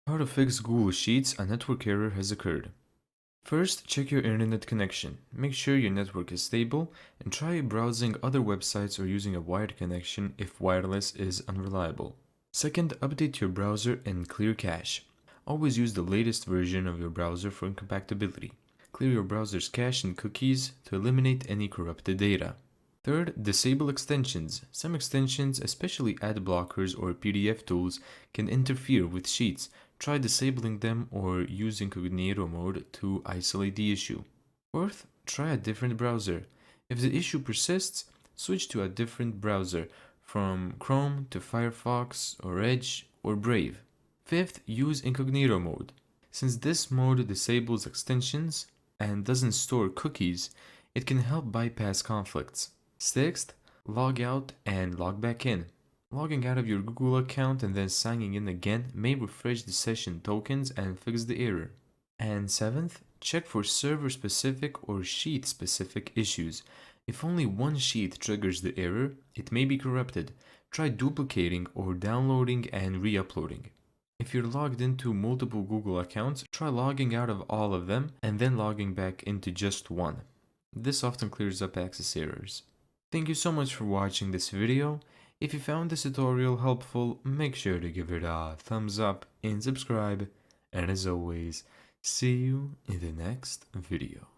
How to fix Google Sheets, a network error has occurred. First, check your internet connection. Make sure your network is stable and try browsing other websites or using a wired connection if wireless is unreliable. Second, update your browser and clear cache. Always use the latest version of your browser for compatibility. Clear your browser's cache and cookies to eliminate any corrupted data. Third, disable extensions. Some extensions, especially ad blockers or PDF tools, can interfere with Sheets. Try disabling them or use incognito mode to isolate the issue. Fourth, try a different browser. If the issue persists, switch to a different browser from Chrome to Firefox or Edge or Brave. Fifth, use incognito mode. Since this mode disables extensions and doesn't store cookies, it can help bypass conflicts. Sixth, log out and log back in. Logging out of your Google account and then signing in again may refresh the session tokens and fix the error. And seventh, check for server-specific or sheet-specific issues. If only one sheet triggers the error, it may be corrupted. Try duplicating or downloading and re-uploading. If you're logged into multiple Google accounts, try logging out of all of them and then logging back into just one. This often clears up access errors. Thank you so much for watching this video. If you found this tutorial helpful, make sure to give it a thumbs up and subscribe. And as always, see you in the next video.